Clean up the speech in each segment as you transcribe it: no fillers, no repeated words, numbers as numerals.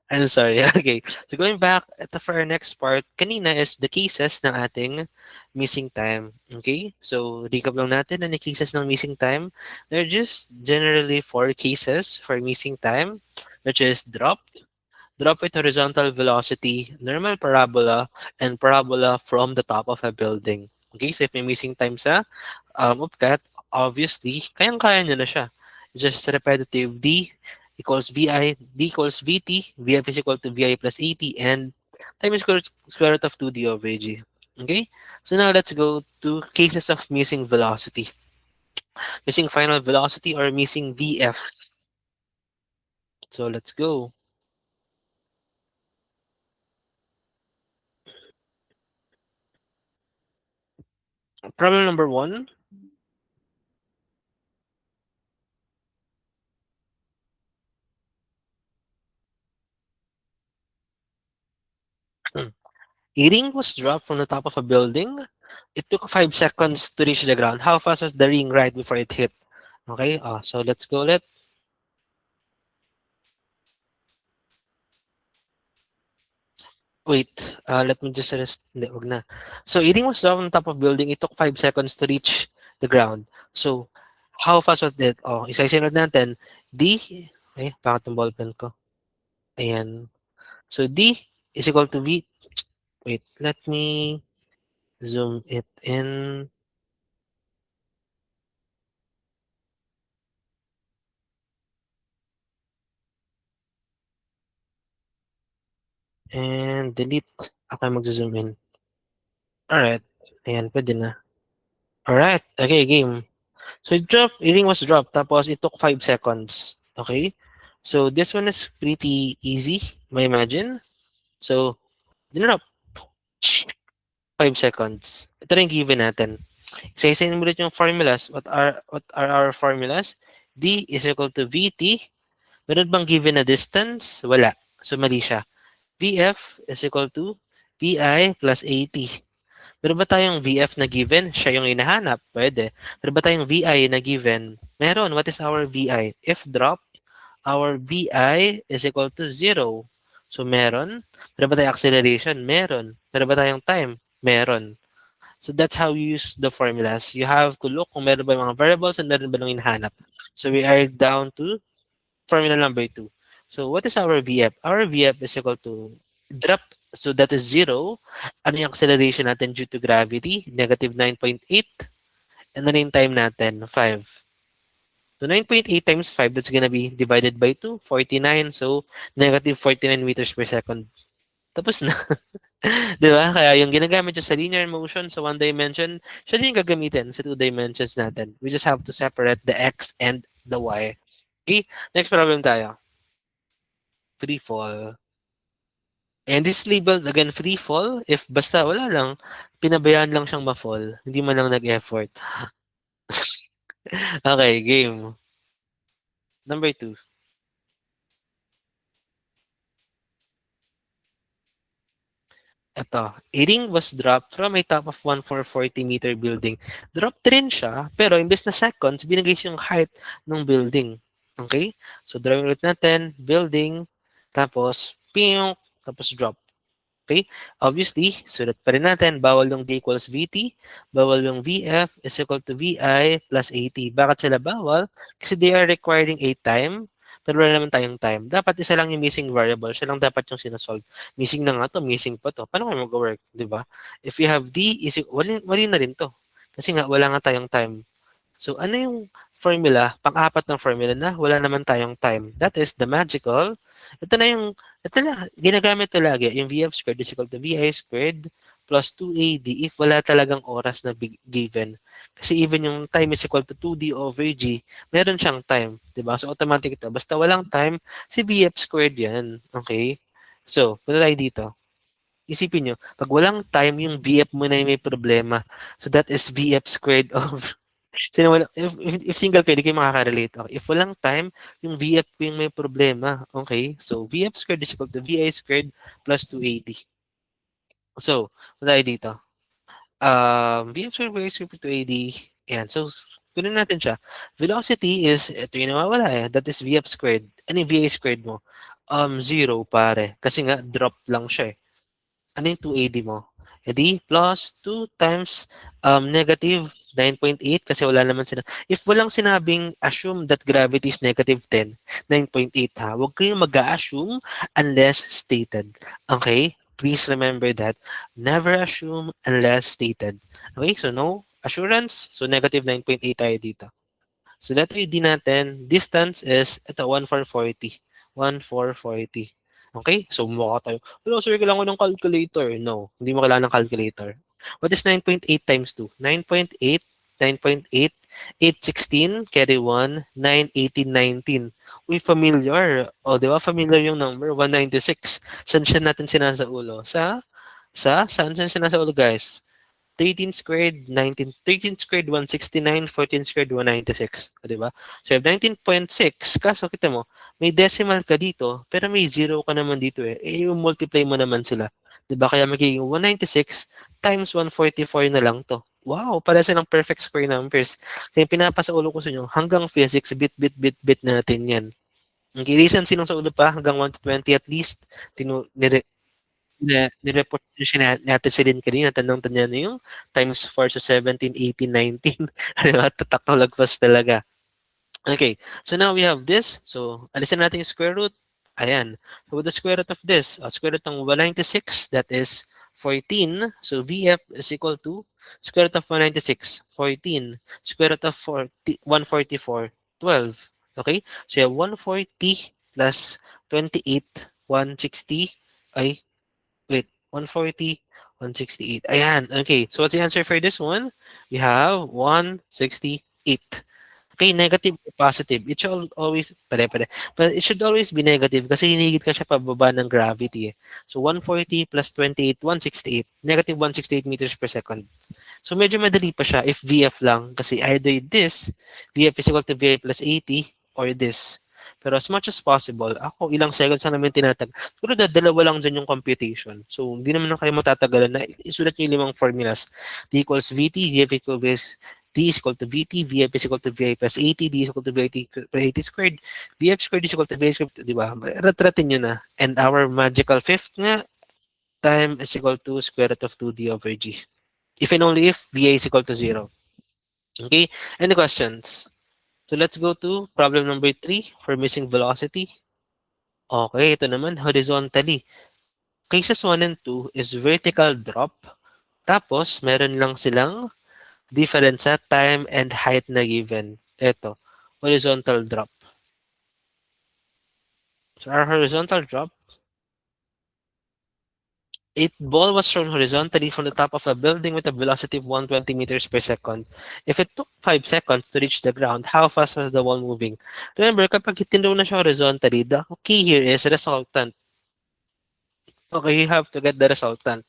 I'm sorry. Okay. So going back, ito for our next part, kanina is the cases ng ating missing time. Okay? So recap lang natin ang cases ng missing time. They're just generally four cases for missing time, which is drop with horizontal velocity, normal parabola, and parabola from the top of a building. Okay, so if may missing time sa upcat, obviously, kayang-kaya niya na siya. Just repetitive D equals VI, D equals VT, VF is equal to VI plus AT, and time is square root of 2D over G. Okay, so now let's go to cases of missing velocity. Missing final velocity or missing VF. So let's go. Problem number one. A ring was dropped from the top of a building. It took 5 seconds to reach the ground. How fast was the ring right before it hit? Okay, so let's go let wait. Let me just rest. Hindi, wag na. So a ring was dropped on top of building. It took 5 seconds to reach the ground. So how fast was it? Isa-isinod natin. D, bakit yung ballpen ko? Ayan. So D is equal to V. Wait, let me zoom it in and delete. Okay, mag-zoom in. Alright. Ayan, pwede na. Alright. Okay, game. So ring was dropped, tapos it took 5 seconds. Okay? So this one is pretty easy, may imagine. So, dinrop. 5 seconds. Ito na yung given natin. Isa-isayin mo ulit yung formulas. What are our formulas? D is equal to VT. Meron bang given na distance? Wala. So mali siya. VF is equal to VI plus AT. Meron ba tayong VF na given? Siya yung hinahanap. Pwede. Meron ba tayong VI na given? Meron. What is our VI? If drop, our VI is equal to 0. So, meron. Meron ba tayong acceleration? Meron. Meron ba tayong time? Meron. So, that's how you use the formulas. You have to look kung meron ba yung mga variables and meron ba nang hinahanap. So, we are down to formula number 2. So, what is our VF? Our VF is equal to drop. So, that is 0. Ano yung acceleration natin due to gravity? Negative 9.8. And ano yung time natin? 5. So, 9.8 times 5, that's gonna be divided by 2, 49. So, negative 49 meters per second. Tapos na. Di ba? Kaya yung ginagamit nyo sa linear motion sa one dimension, siya din yung gagamitin sa two dimensions natin. We just have to separate the x and the y. Okay? Next problem tayo. Free fall. And this is labeled again free fall if basta wala lang, pinabayaan lang siyang ma-fall, hindi man lang nag-effort. Okay, game. Number 2. Ito, a ring was dropped from a top of one 440-meter building. Dropped rin siya, pero imbes na seconds, binigay siyang height ng building. Okay? So, drawing ulit natin, building, tapos, piyong, tapos drop. Okay? Obviously, sulat pa rin natin, bawal yung D equals VT, bawal yung VF is equal to VI plus AT. Bakit sila bawal? Kasi they are requiring a time, pero wala naman tayong time. Dapat isa lang yung missing variable, siya lang dapat yung sinasolve. Missing na nga to, missing pa to. Paano kayo mag-work, di ba? If you have D, wali na rin to. Kasi nga, wala nga tayong time. So, ano yung formula, pang-apat ng formula na wala naman tayong time? That is the magical. Ito na, ginagamit to lagi. Yung VF squared is equal to VI squared plus 2AD if wala talagang oras na given. Kasi even yung time is equal to 2D over G, meron siyang time. Diba? So, automatic ito. Basta walang time, si VF squared yan. Okay? So, punta tayo dito. Isipin nyo, pag walang time, yung VF mo na yung may problema. So, that is VF squared over if single kayo, di kayo makaka-relate. Okay. If walang time, yung VF ko yung may problema. Okay? So, VF squared is equal to VI squared plus 2AD. So, wala tayo dito. VF squared VI squared plus 2AD. Ayan. So, kunin natin siya. Velocity is, ito yung nawawala eh. That is VF squared. Ano yung VI squared mo? Zero pare. Kasi nga, drop lang siya eh. Ano yung 2AD mo? E di, plus 2 times negative 9.8 kasi wala naman if walang sinabing assume that gravity is negative 10, 9.8 ha. Huwag kayong mag-assume unless stated. Okay? Please remember that. Never assume unless stated. Okay? So, no assurance. So, negative 9.8 tayo dito. So, letter D natin, distance is, ito, 1,440. 1,440. Okay? So, mukha tayo, hello sir, kailangan ko ng calculator. No, hindi mo kailangan ng calculator. What is 9.8 times 2? 9.8, 9.8, 816, carry 1, 9, 18, 19. Uy, familiar. O, di ba? Familiar yung number, 196. Saan siya natin sinasa ulo? Saan siya sinasa ulo, guys? 13 squared, 19, 13 squared, 169, 14 squared, 196. O, diba? So, you have 19.6. Kaso, kita mo, may decimal ka dito, pero may zero ka naman dito eh. Eh, yung multiply mo naman sila. Diba? Kaya magiging 196 times 144 na lang to. Wow, para silang perfect square numbers. Kaya pinapasa ulo ko sa inyo, hanggang physics, bit natin yan. Okay, reason sinong sa ulo pa, hanggang 1 to 20 at least, nireport nyo siya natin si Lynn kanina, tandang-tanda na yung times 4 sa 17, 18, 19. Diba? Tatak na lagpas talaga. Okay, so now we have this. So, alisin natin yung square root. Ayan. So, with the square root of this, square root ng 196, that is 14. So, VF is equal to square root of 196, 14. Square root of 40, 144, 12. Okay? So, you have 140 plus 28, 160, ay, wait, 140, 168. Ayan. Okay. So, what's the answer for this one? We have 168. Okay, negative or positive. It should always, pare-pare. But it should always be negative kasi hinigit ka siya pababa ng gravity eh. So, 140 plus 28, 168. Negative 168 meters per second. So, medyo madali pa siya if VF lang kasi either this, VF is equal to VI plus 80 or this. Pero as much as possible, ako ilang seconds na namin tinatag. Pero dalawa lang dyan yung computation. So, hindi naman na kayo matatagalan na isulat nyo yung limang formulas. D equals VT, VF equals D is equal to VT, VF is equal to VI plus 80, D is equal to VT plus 80 squared, VF squared is equal to VI squared, di ba? Ratratin nyo na. And our magical fifth nga, time is equal to square root of 2D over G. If and only if VA is equal to 0. Okay? Any questions? So let's go to problem number 3 for missing velocity. Okay, ito naman, horizontally. Cases 1 and 2 is vertical drop. Tapos, meron lang silang difference sa time and height na given. Ito, horizontal drop. So our horizontal drop, a ball was thrown horizontally from the top of a building with a velocity of 120 meters per second. If it took 5 seconds to reach the ground, how fast was the ball moving? Remember, kapag tinrow na siya horizontally, the key here is resultant. Okay, you have to get the resultant.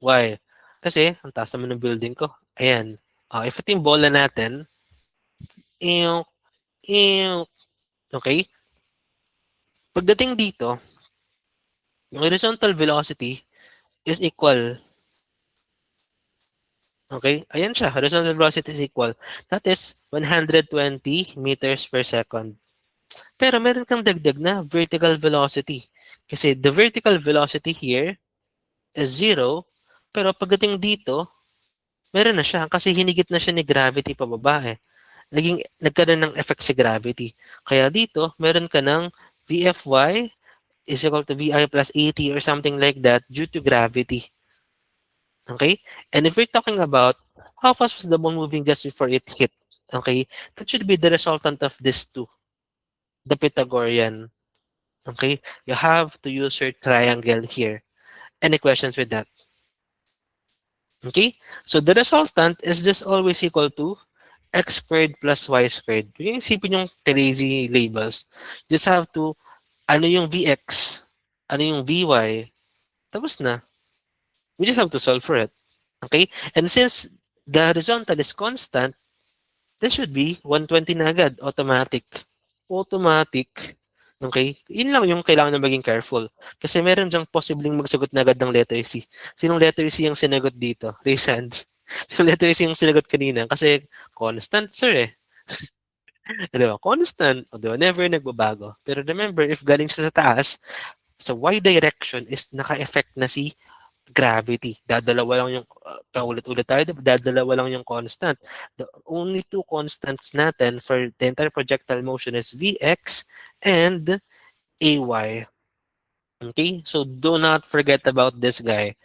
Why? Kasi, ang taas naman ng building ko. Ayan. If ito yung bola natin, yung, okay? Pagdating dito, yung horizontal velocity is equal. Okay? Ayan siya. Horizontal velocity is equal. That is 120 meters per second. Pero meron kang dagdag na vertical velocity. Kasi the vertical velocity here is 0. Pero pagdating dito, meron na siya. Kasi hinigit na siya ni gravity pababa eh. Nagkaroon ng effect si gravity. Kaya dito, meron ka ng VFY is equal to VI plus 80 or something like that due to gravity. Okay? And if we're talking about how fast was the ball moving just before it hit, okay, that should be the resultant of this two, the Pythagorean. Okay? You have to use your triangle here. Any questions with that? Okay? So the resultant is just always equal to x squared plus y squared. Yung isipin yung crazy labels. Just have to, ano yung vx, ano yung vy, tapos na. We just have to solve for it. Okay? And since the horizontal is constant, this should be 120 na agad, automatic. Automatic. Okay? Yun lang yung kailangan na maging careful. Kasi meron dyang posibleng magsagot na agad ng letter C. Sinong letter C yung sinagot dito? Raise hand. Yung letter C yung sinagot kanina kasi constant, sir eh. Di ba? Constant. O, di ba? Never nagbabago. Pero remember, if galing siya sa taas, sa y direction is naka-effect na si gravity. Dadalawa lang yung, paulit-ulit tayo, diba? Dadalawa lang yung constant. The only two constants natin for the entire projectile motion is Vx and Ay. Okay? So do not forget about this guy,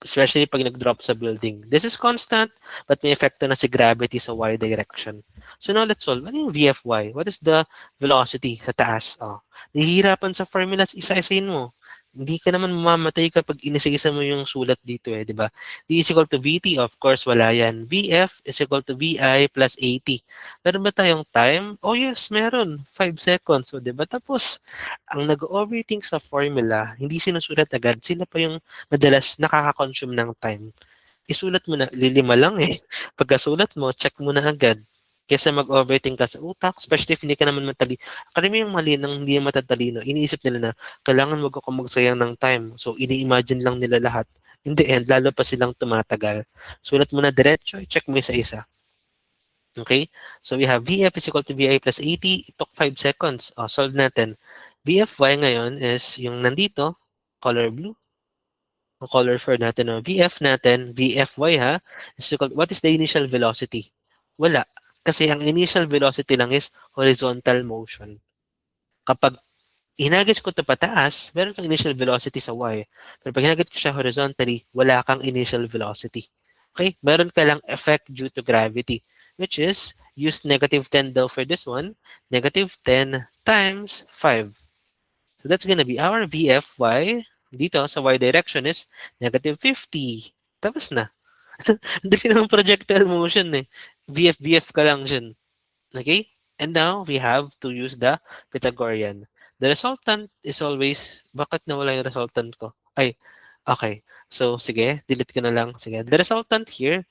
especially pag nag-drop sa building. This is constant, but may epekto na si gravity sa y direction. So now let's solve. Ano yung VFY? What is the velocity sa taas? Oh. Nahihirapan sa formulas, isa-isayin mo. Hindi ka naman mamamatay kapag inisa-isa mo yung sulat dito eh, di ba? D is equal to VT, of course, wala yan. VF is equal to VI plus 80. Meron ba tayong time? Oh yes, meron. 5 seconds. So, di ba? Tapos, ang nag-overthink sa formula, hindi sinusulat agad. Sila pa yung madalas nakaka-consume ng time. Isulat mo na, lilima lang eh. Pagkasulat mo, check mo na agad. Kesa mag-overthink ka sa utak, especially if hindi ka naman matali. Karami yung mali ng hindi matatalino, iniisip nila na kailangan wag ako magsayang ng time. So, ini-imagine lang nila lahat. In the end, lalo pa silang tumatagal. Sulat mo na diretso, check mo isa-isa. Okay? So, we have VF is equal to VI plus 80. It took 5 seconds. O, solve natin. VFY ngayon is yung nandito, color blue. Ang color for natin, no? VF natin, VFY ha, is equal, what is the initial velocity? Wala. Kasi ang initial velocity lang is horizontal motion. Kapag hinagis ko ito pataas, meron kang initial velocity sa y. Pero pag hinagis ko siya horizontally, wala kang initial velocity. Okay? Meron ka lang effect due to gravity, which is, use negative 10 daw for this one, negative 10 times 5. So that's gonna be our VFY dito sa y direction is negative 50. Tapos na. Hindi naman projectile motion eh. VF ka lang dyan. Okay? And now, we have to use the Pythagorean. The resultant is always, bakit nawala yung resultant ko? Ay, okay. So, sige, delete ko na lang. Sige, the resultant here,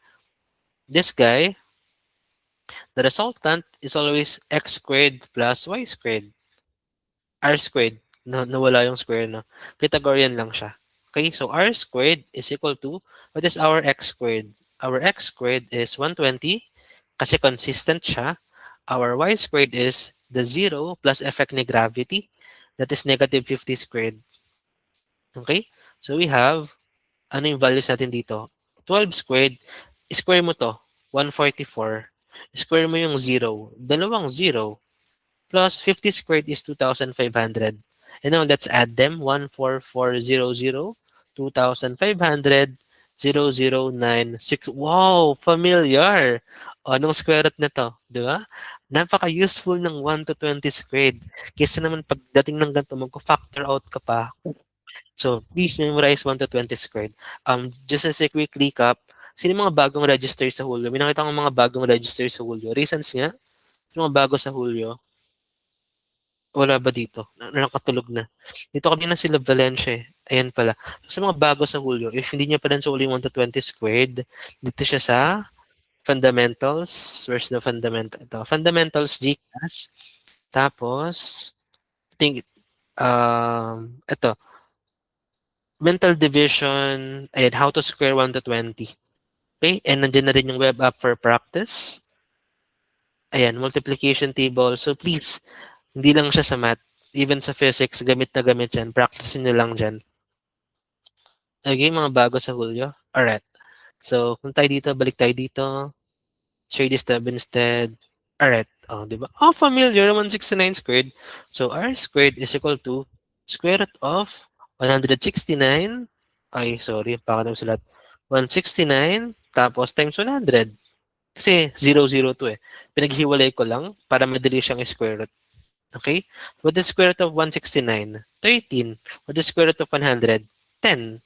this guy, the resultant is always x squared plus y squared. R squared. Nawala yung square na. Pythagorean lang siya. Okay, so R squared is equal to, what is our x squared? Our x squared is 120 kasi consistent siya. Our y squared is the 0 plus effect ni gravity. That is negative 50 squared. Okay? So we have, ano yung values natin dito? 12 squared, square mo to, 144. Square mo yung 0. Dalawang 0 plus 50 squared is 2,500. And now let's add them. 14400, 2,500, 0096. Wow! Familiar! O, anong square root na to? Di ba? Napaka-useful ng 1 to 20 squared. Kesa naman pagdating ng ganito, magko-factor out ka pa. So, please memorize 1 to 20 squared. Just as a quick recap, sino yung mga bagong register sa Hulyo? May nakita kong mga bagong register sa Hulyo. Reasons nga, yung mga bago sa Hulyo, wala ba dito? Nakatulog na. Dito kanina sila Valencia eh. Ayan pala. So, sa mga bago sa Hulyo, if hindi niya pa rin sa Hulyo 1 to 20 squared, dito siya sa fundamentals. Where's the fundamental? Ito. Fundamentals GCAS. Tapos, think, ito. Mental division, ayan, how to square 1 to 20. Okay? And nandiyan na rin yung web app for practice. Ayan, multiplication table. So please, hindi lang siya sa math. Even sa physics, gamit na gamit yan. Practice nyo lang dyan. Okay, mga bago sa Hulyo. Alright. So, kung tayo dito, balik tayo dito. Share this tab instead. Alright. Oh, di ba? Oh, familiar. 169 squared. So, r squared is equal to square root of 169. Ay, sorry. Baka naman sulat. 169 tapos times 100. Kasi 0, 0 to eh. Pinaghiwalay ko lang para madali siyang square root. Okay? What is square root of 169? 13. What is square root of 100? 10.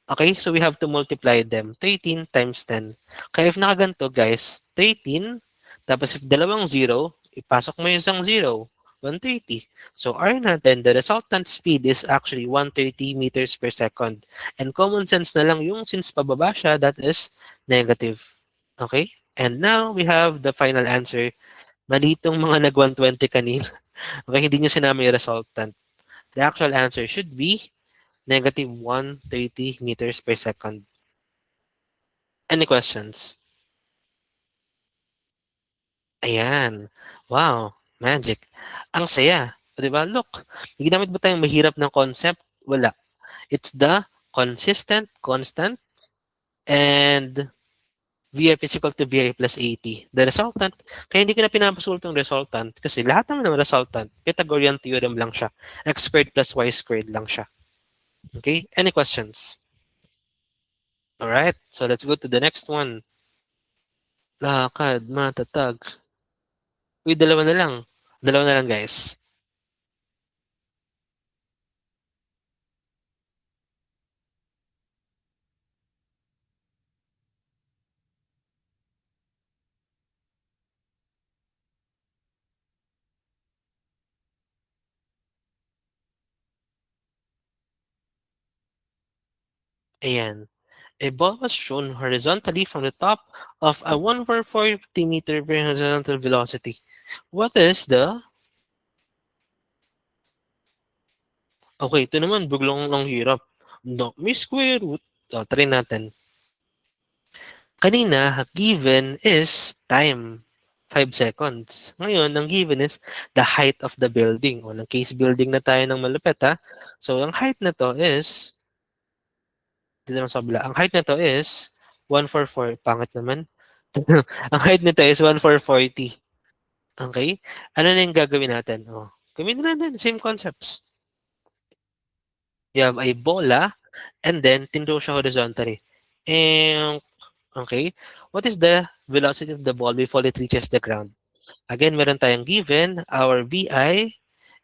Okay? So we have to multiply them. 13 times 10. Kaya if nakaganto, guys, 13, tapos if dalawang 0, ipasok mo yung isang 0. 130. So R natin, the resultant speed is actually 130 meters per second. And common sense na lang yung since pababa siya, that is negative. Okay? And now we have the final answer. Mali itong mga nag-120 kanina. Okay, hindi nyo sinama yung resultant. The actual answer should be negative 130 meters per second. Any questions? Ayan. Wow, magic. Ang saya. O, 'di ba? Look, may ginamit ba tayong mahirap ng concept? Wala. It's the consistent, constant, and VF is equal to VI plus AT. The resultant, kaya hindi ko na pinapasulit yung resultant kasi lahat naman ng resultant, Pythagorean theorem lang siya. X squared plus Y squared lang siya. Okay? Any questions? Alright, so let's go to the next one. Lakad, matatag. Uy, dalawa na lang. Dalawa na lang, guys. Ayan. A ball was shown horizontally from the top of a 140 meter per horizontal velocity. What is the... Okay, ito naman, biglang ang hirap. No, may square root. Try natin. Kanina, given is time. 5 seconds. Ngayon, ang given is the height of the building. O, ng case building na tayo ng malupit, ha? So, ang height na to is, dito lang sa kabila, ang height na to is 144. Pangit naman. Ang height nito is 1,440. Okay? Ano na yung gagawin natin? Oh, gawin na natin. Same concepts. You have a bola and then tinro siya horizontally. And, okay? What is the velocity of the ball before it reaches the ground? Again, meron tayong given. Our VI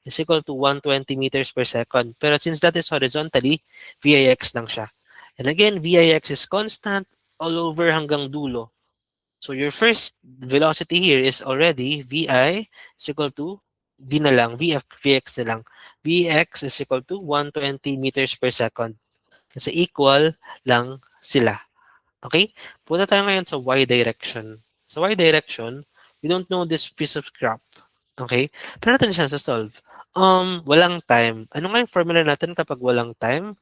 is equal to 120 meters per second. Pero since that is horizontally, VIX lang siya. And again, VIX is constant all over hanggang dulo. So your first velocity here is already VI is equal to V na lang, VX na lang. VX is equal to 120 meters per second. Kasi equal lang sila. Okay? Punta tayo ngayon sa Y direction. Sa Y direction, we don't know this piece of crap. Okay? Try natin siya sa solve. Walang time. Ano nga yung formula natin kapag walang time?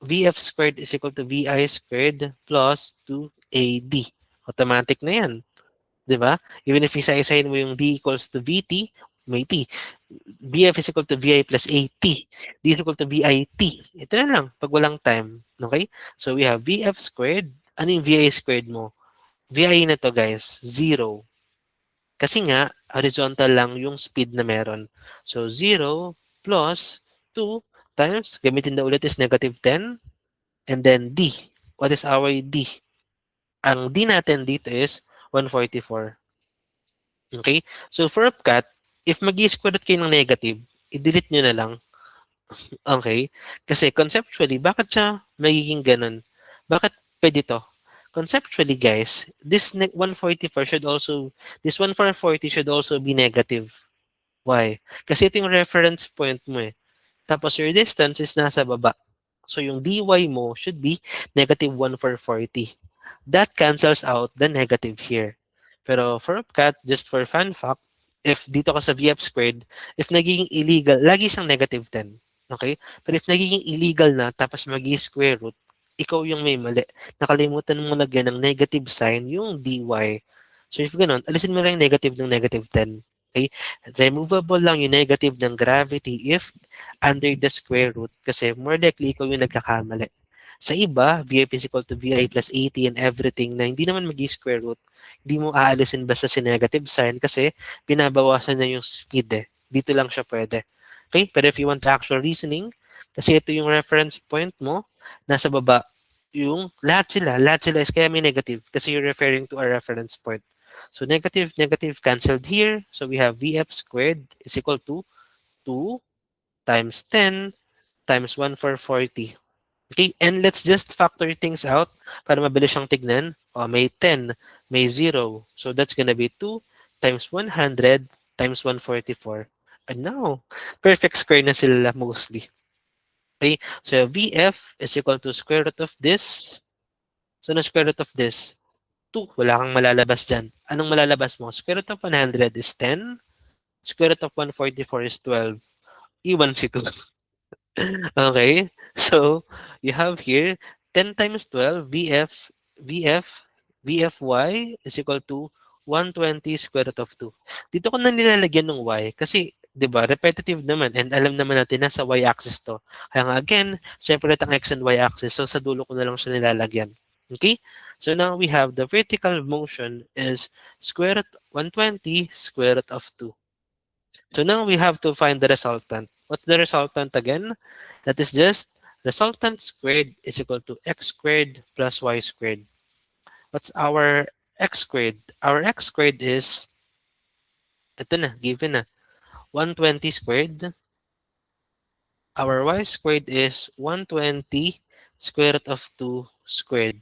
VF squared is equal to VI squared plus 2AD. Automatic na yan. 'Di ba? Even if isa-isahin mo yung D equals to VT, may T. BF is equal to VI plus AT. D is equal to VIT. Ito na lang, pag walang time. Okay? So we have VF squared. Ano yung VI squared mo? VI na to guys, 0. Kasi nga, horizontal lang yung speed na meron. So 0 plus 2 times, gamitin na ulit is negative 10. And then D. What is our D? Ang D natin dito is 144. Okay? So for upcut, if mag-square root kayo ng negative, i-delete nyo na lang. Okay? Kasi conceptually, bakit siya magiging ganun? Bakit pwede to? Conceptually, guys, this 144 should also, this 140 should also be negative. Why? Kasi ito yung reference point mo eh. Tapos your distance is nasa baba. So yung dy mo should be negative 1,440. That cancels out the negative here. Pero for upcut, just for fun fact, if dito ka sa VF squared, if nagiging illegal, lagi siyang negative 10. Okay? Pero if nagiging illegal na, tapos square root, ikaw yung may mali. Nakalimutan mo lagyan ng negative sign yung dy. So if ganun, alisin mo lang yung negative ng negative 10. Okay? Removable lang yung negative ng gravity if under the square root kasi more likely ikaw yung nagkakamali. Sa iba, VF is equal to VI plus 80 and everything na hindi naman mag-square root, hindi mo aalisin basta si negative sign kasi binabawasan na yung speed eh. Dito lang siya pwede. Okay? Pero if you want actual reasoning, kasi ito yung reference point mo, nasa baba, yung lahat sila is kaya may negative kasi you're referring to a reference point. So negative, negative canceled here. So we have VF squared is equal to 2 times 10 times 1 for 40. Okay, and let's just factor things out para mabilis siyang tignan. May 10, may 0. So that's gonna be 2 times 100 times 144. And now, perfect square na sila mostly. Okay, so VF is equal to square root of this. So na square root of this, 2. Wala kang malalabas dyan. Anong malalabas mo? Square root of 100 is 10. Square root of 144 is 12. Iwan si 2. Okay? So, you have here 10 times 12, VF, VFY is equal to 120 square root of 2. Dito ko na nilalagyan ng y kasi 'di ba repetitive naman and alam naman natin nasa y-axis to. Kaya nga again, separate ang x and y-axis so sa dulo ko na lang siya nilalagyan. Okay? So now we have the vertical motion is square root 120 square root of 2. So now we have to find the resultant. What's the resultant again? That is just resultant squared is equal to x squared plus y squared. What's our x squared? Our x squared is, ito na, given na, 120 squared. Our y squared is 120 square root of 2 squared.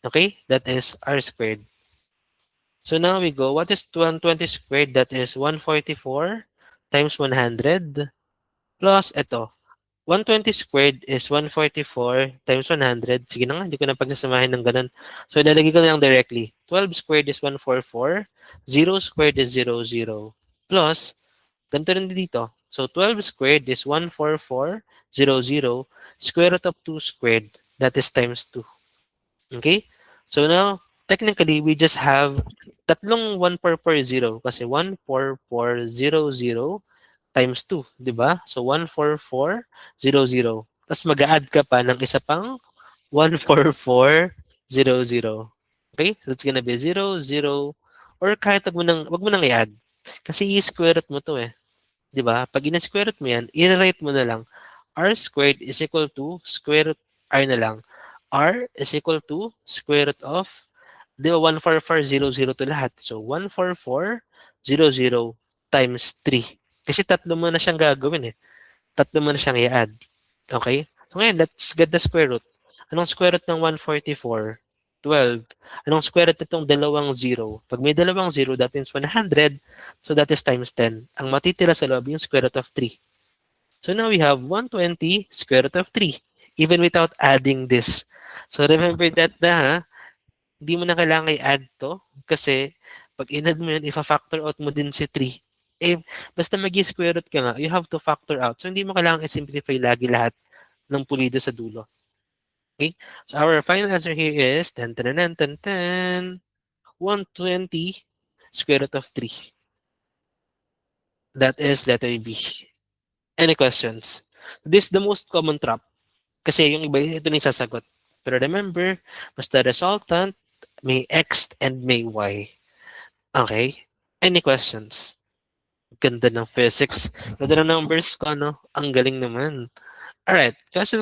Okay? That is r squared. So now we go, what is 120 squared? That is 144 times 100 plus ito. 120 squared is 144 times 100. Sige na nga, hindi ko na pagsasamahin ng ganun. So, ilalagay ko na lang directly. 12 squared is 144. 0 squared is 0, 0. Plus, ganito rin dito. So, 12 squared is 144, 0, 0. Square root of 2 squared. That is times 2. Okay? So, now, technically, we just have tatlong 144, 0. Kasi 144, 0, 0 times 2, 'di ba? So 14400. Tapos mag-a-add ka pa ng isa pang 14400. Okay? So it's gonna be 00 or kahit wag mo nang i-add. Kasi i-square root mo 'to eh. 'Di ba? Pag in-square root mo 'yan, i-rewrite mo na lang r squared is equal to square root r na lang. R is equal to square root of, di ba 14400 to lahat. So 14400 times 3. Kasi tatlo mo na siyang gagawin eh. Tatlo mo na siyang i-add. Okay? So ngayon, let's get the square root. Anong square root ng 144? 12. Anong square root itong dalawang 0? Pag may dalawang 0, that means 100. So that is times 10. Ang matitira sa loob yung square root of 3. So now we have 120 square root of 3. Even without adding this. So remember that na ha, hindi mo na kailangan i-add to kasi pag in-add mo yun, ifa-factor out mo din si 3. Eh, basta mag-square root ka nga, you have to factor out. So, hindi mo kailangan i-simplify lagi lahat ng pulido sa dulo. Okay? So, our final answer here is 10, 10, 10, 10, 10, 120 square root of 3. That is letter B. Any questions? This is the most common trap. Kasi yung iba, ito na yung sasagot. Pero remember, basta resultant, may X and may Y. Okay? Any questions? Ganda ng physics. Ganda ng numbers ko, no? Ang galing naman. Alright,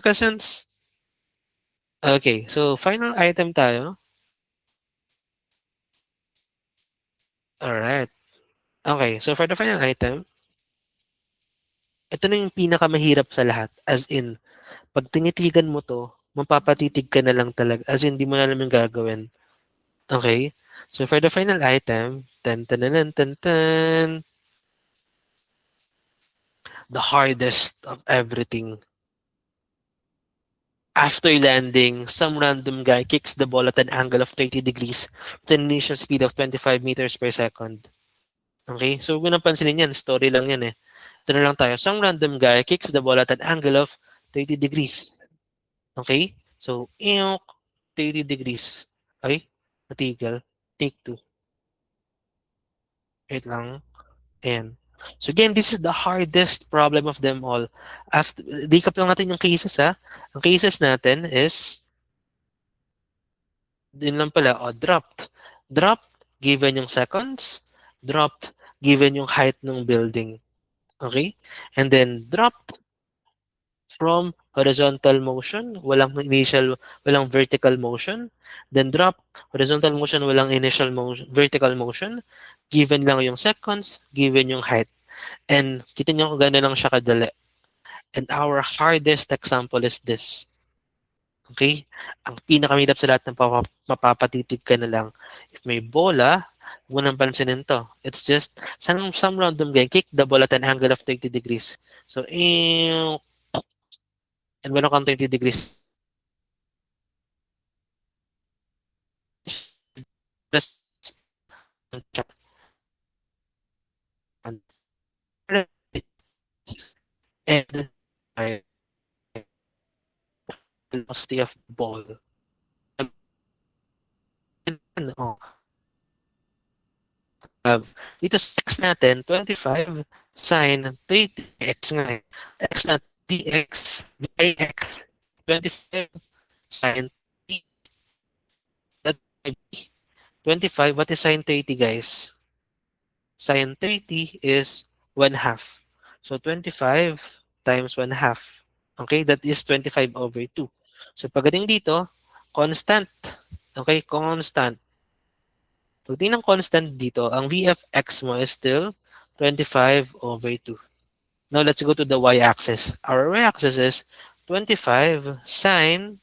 questions? Okay, so final item tayo. Alright. Okay, so for the final item, ito na yung pinakamahirap sa lahat. As in, pag tinitigan mo to, mapapatitig ka na lang talaga. As in, di mo na alam yung gagawin. Okay? So for the final item, ten, ten, ten, ten, ten, the hardest of everything. After landing, some random guy kicks the ball at an angle of 30 degrees with an initial speed of 25 meters per second. Okay? So, huwag mo nang pansinin yan. Story lang yan eh. Ito na lang tayo. Some random guy kicks the ball at an angle of 30 degrees. Okay? So, 30 degrees. Okay? Natigil. Take 2. Wait lang. Ayan. So again, this is the hardest problem of them all. After, recap lang natin yung cases ha. Ang cases natin is, din lang pala, dropped. Dropped, given yung seconds. Dropped, given yung height ng building. Okay? And then, dropped from horizontal motion, walang vertical motion. Then drop, horizontal motion, walang initial motion, vertical motion. Given lang yung seconds, given yung height. And kita nyo kung gano'n lang siya kadali. And our hardest example is this. Okay? Ang pinakamahirap sa lahat ng mapapatitig ka na lang. If may bola, huwag mo nang pansinin to. It's just some random guy kick the ball at an angle of 30 degrees. So, and meron kang 20 degrees. Plus, and velocity of ball. Oh, have dito sa x natin, 25 sine 30 x nga eh. X natin, dx, dx, 25 sine 30. That's 25, what is sine 30, guys? Sine 30 is 1 half. So 25 times 1 half. Okay, that is 25 over 2. So pagdating dito, constant. Okay, constant. Pagdating ng constant dito, ang VFX mo is still 25 over 2. Now let's go to the y-axis. Our y-axis is 25 sine,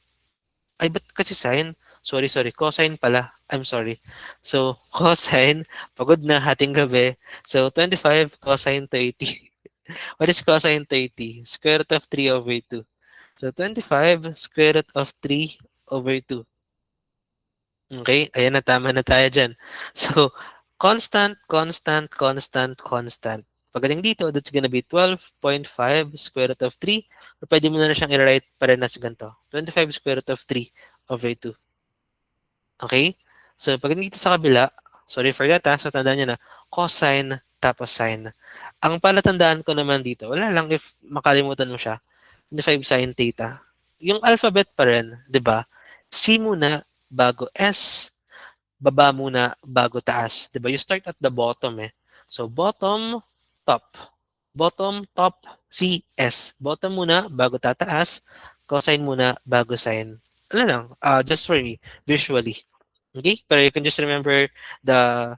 ay ba't kasi sine? Sorry, cosine pala. I'm sorry. So, cosine, pagod na, hating gabi. So, 25 cosine 30. What is cosine 30? Square root of 3 over 2. So, 25 square root of 3 over 2. Okay? Ayan na, tama na tayo dyan. So, constant, constant, constant, constant. Pagdating dito, that's gonna be 12.5 square root of 3. Or pwede mo na siyang i-write pa rin as ganito. 25 square root of 3 over 2. Okay? So, pagdating dito sa kabila, sorry for that ha, so tandaan nyo na, cosine tapos sine. Ang palatandaan ko naman dito, wala lang if makalimutan mo siya, 25 sine theta. Yung alphabet pa rin, di ba? C muna bago S, baba muna bago taas. 'Di ba? You start at the bottom eh. So bottom, top. Bottom, top, C, S. Bottom muna bago tataas, cosine muna bago sine. Ano lang, just for me, visually. Okay? Pero you can just remember the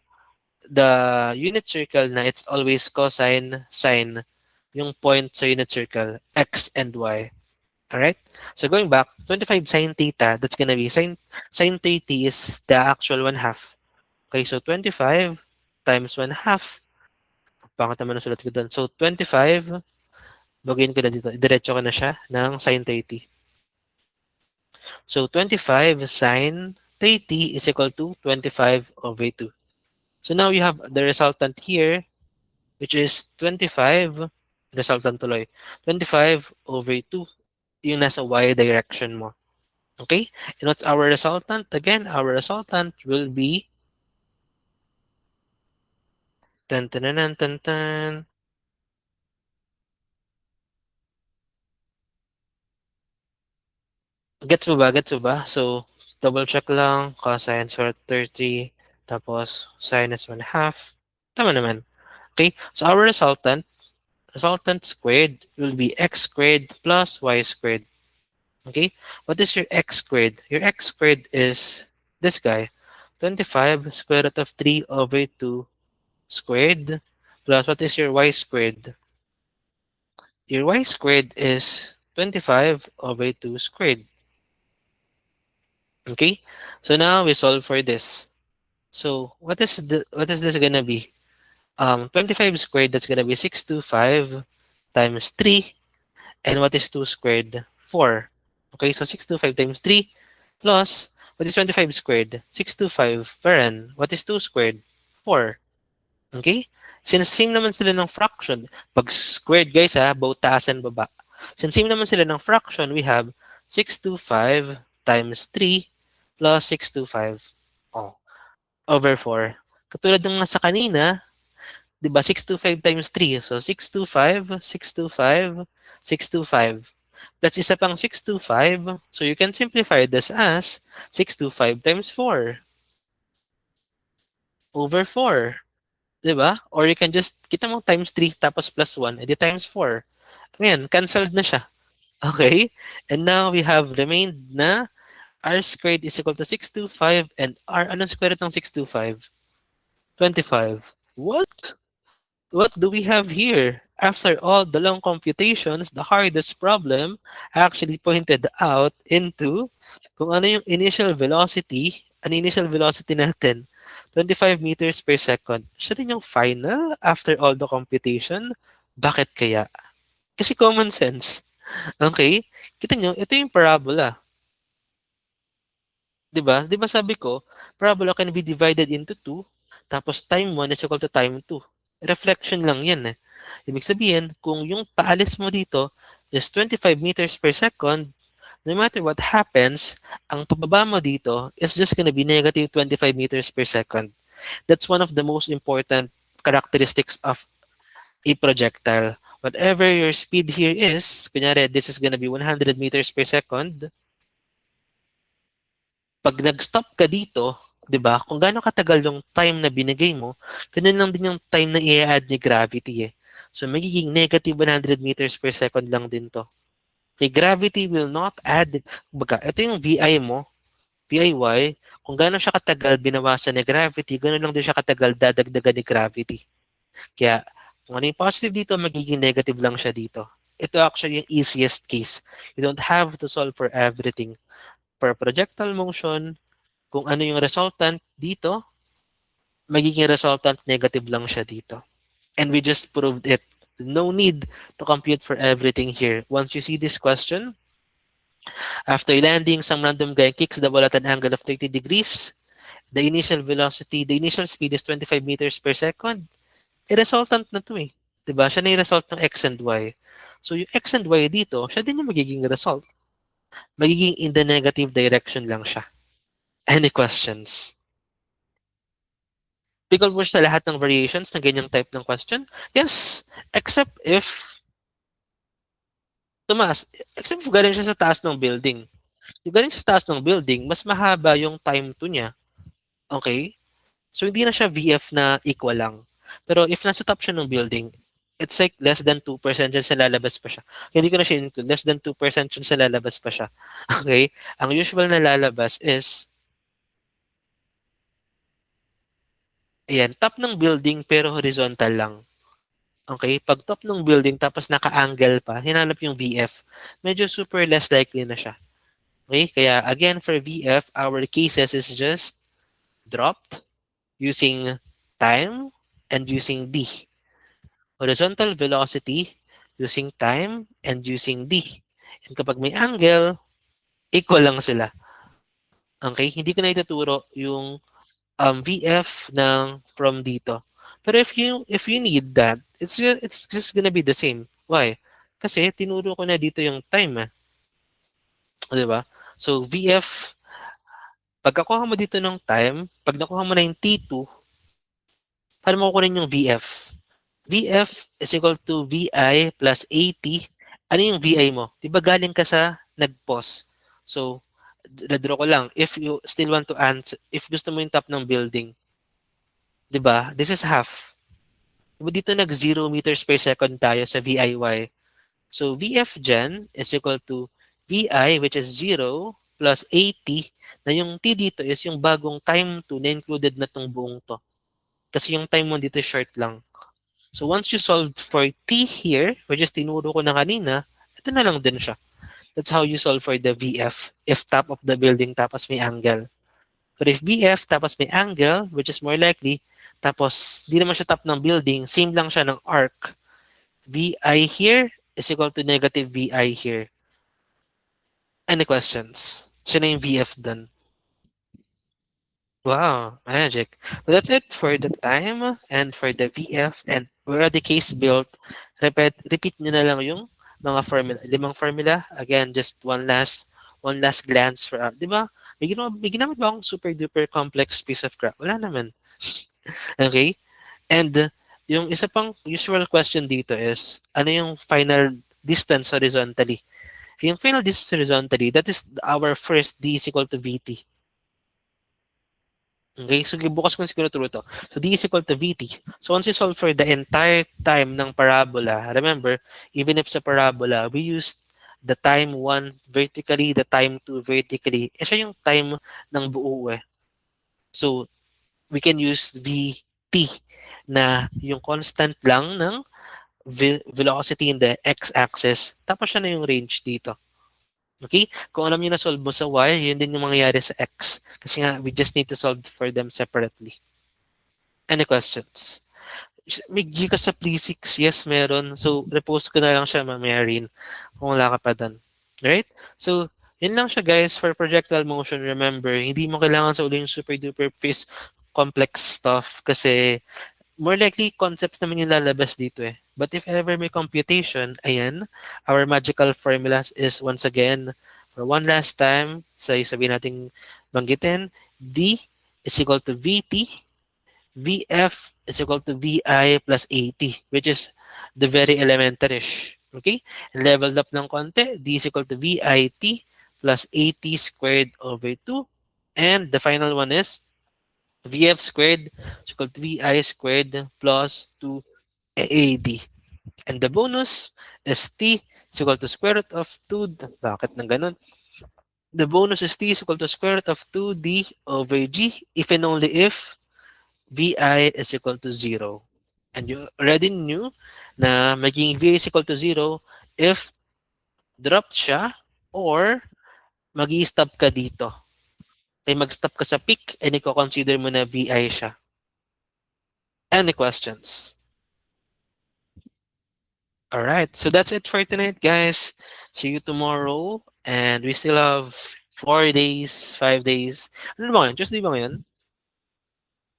the unit circle na it's always cosine, sine, yung point sa unit circle, x and y. Alright? So going back, 25 sine theta, that's gonna be sine 30 is the actual 1 half. Okay, so 25 times 1 half. Pangat naman ang sulat ko doon. So 25, bagay ko na dito. Diretso ko na siya ng sine 30. So 25 sine 30 is equal to 25 over 2. So now you have the resultant here, which is 25, resultant tuloy, 25 over 2, yung nasa y direction mo. Okay? And what's our resultant? Again, our resultant will be tan tan tan tan tan. Gets mo ba? Gets mo ba? So, double check lang, cosine square 30, tapos sinus 1 half. Tama naman. Okay? So, our resultant squared will be x squared plus y squared. Okay? What is your x squared? Your x squared is this guy. 25 square root of 3 over 2 squared plus what is your y squared? Your y squared is 25 over 2 squared. Okay? So now we solve for this. So what is this gonna be? 25 squared, that's gonna be 625 times 3. And what is 2 squared? 4. Okay, so 625 times 3 plus, what is 25 squared? 625 paren. What is 2 squared? 4. Okay? Since same naman sila ng fraction, pag squared guys ha, both taas and baba. Since same naman sila ng fraction, we have 625 times 3 plus 625. Oh, over 4. Katulad ng nasa kanina, 'di ba? 625 times 3. So 625, 625, 625. Plus isa pang 625. So you can simplify this as 625 times 4 over 4. 'Di ba? Or you can just, kita mo times 3 tapos plus 1, edi times 4. Ngayon, cancelled na siya. Okay? And now we have remained na r squared is equal to 625 and r, anong square root ng 625? 25. What? What do we have here? After all the long computations, the hardest problem actually pointed out into kung ano yung initial velocity, ang initial velocity natin, 25 meters per second. Siya rin yung final after all the computation. Bakit kaya? Kasi common sense. Okay? Kita nyo, ito yung parabola. 'Di ba? 'Di ba sabi ko, parabola can be divided into two, tapos time 1 is equal to time 2. Reflection lang 'yan eh. Ibig sabihin, kung yung paalis mo dito is 25 meters per second, no matter what happens, ang pababa mo dito is just gonna be negative 25 meters per second. That's one of the most important characteristics of a projectile. Whatever your speed here is, kunyari, this is gonna be 100 meters per second. Pag nag-stop ka dito, 'di ba? Kung gaano katagal yung time na binigay mo, ganun lang din yung time na i-add ni gravity eh. So magiging negative 100 meters per second lang din to. Okay, gravity will not add, baga, ito yung VI mo, VIY, kung gaano siya katagal binawasan ni gravity, gano'n lang din siya katagal dadagdagan ni gravity. Kaya, kung ano yung positive dito, magiging negative lang siya dito. Ito actually yung easiest case. You don't have to solve for everything. For projectile motion, kung ano yung resultant dito, magiging resultant negative lang siya dito. And we just proved it. No need to compute for everything here. Once you see this question, after landing, some random guy kicks the ball at an angle of 30 degrees. The initial velocity, the initial speed is 25 meters per second. E resultant na to eh. Diba? Siya na yung result ng X and Y. So yung X and Y dito, siya din yung magiging result. Magiging in the negative direction lang siya. Any questions? Applicable mo sa lahat ng variations ng ganyang type ng question? Yes, except if tumaas. Except if galing siya sa taas ng building. If galing sa taas ng building, mas mahaba yung time to niya. Okay? So, hindi na siya VF na equal lang. Pero if nasa top siya ng building, it's like less than 2% dyan sa lalabas pa siya. Hindi ko na siya include. Less than 2% dyan sa lalabas pa siya. Okay? Ang usual na lalabas is, ayan, top ng building pero horizontal lang. Okay? Pag top ng building tapos naka-angle pa, hinanap yung VF, medyo super less likely na siya. Okay? Kaya again, for VF, our cases is just dropped using time and using D. Horizontal velocity using time and using D. And kapag may angle, equal lang sila. Okay? Hindi ko na ituturo yung VF ng from dito. Pero if you need that, it's just gonna be the same. Why? Kasi tinuro ko na dito yung time. Di ba? So VF, pag nakuha mo dito ng time, pag nakuha mo na yung T2, paano mo kukunin yung VF? VF is equal to VI plus AT. Ano yung VI mo? Di ba galing ka sa nag-pause? So, nadraw ko lang. If you still want to answer, if gusto mo yung top ng building, di ba? This is half. Di ba dito nag 0 meters per second tayo sa VIY? So, VF dyan is equal to VI, which is 0, plus AT, na yung T dito is yung bagong time to na included na tong buong to. Kasi yung time mo dito short lang. So once you solved for T here, which is tinuro ko na kanina, ito na lang din siya. That's how you solve for the VF if top of the building tapos may angle. But if VF tapos may angle, which is more likely, tapos di naman siya top ng building, same lang siya ng arc. VI here is equal to negative VI here. Any questions? Siya na yung VF dun. Wow, magic. So that's it for the time and for the VF and we're the case built. Repeat nyo na lang yung mga formula. 5 formula. Again, just one last glance for, di ba? May ginamit ba akong super duper complex piece of crap? Wala naman. Okay? And yung isa pang usual question dito is, ano yung final distance horizontally? Yung final distance horizontally, that is our first D is equal to VT. Okay, so bukas ko na siguro turo to. So D is equal to VT. So once you solve for the entire time ng parabola, remember, even if sa parabola, we used the time 1 vertically, the time 2 vertically. Eh siya yung time ng buo eh. So we can use VT na yung constant lang ng velocity in the x-axis. Tapos siya na yung range dito. Okay? Kung alam niyo na solve mo sa y, yun din yung mangyayari sa x. Kasi nga, we just need to solve for them separately. Any questions? May G ka sa Pleasix? Yes, meron. So, repost ko na lang siya mamaya rin kung wala ka pa dun. Right? So, yun lang siya guys for projectile motion. Remember, hindi mo kailangan sa uli yung super duper phase complex stuff kasi more likely concepts naman yung lalabas dito eh. But if ever may computation, ayan, our magical formulas is once again, for one last time, sabihin natin banggitin, D is equal to VT VF is equal to VI plus 80, which is the very elementary-ish. Okay? Leveled up ng konti, D is equal to VIT plus 80 squared over 2. And the final one is VF squared is equal to VI squared plus 2AD. And the bonus is T is equal to square root of 2. Bakit nang ganun? The bonus is T is equal to square root of 2D over G if and only if VI is equal to 0. And you already knew na maging VI is equal to 0 if dropped siya or mag-i-stop ka dito. Ay mag-stop ka sa peak and i-consider mo na VI siya. Any questions? Alright, so that's it for tonight, guys. See you tomorrow. And we still have 4 days, 5 days. Ano ba ngayon? Tuesday ba ngayon?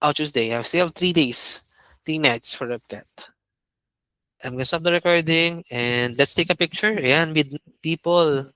Oh, Tuesday. I still have 3 days. 3 nights for RepCat. I'm gonna stop the recording and let's take a picture. Ayan, with people.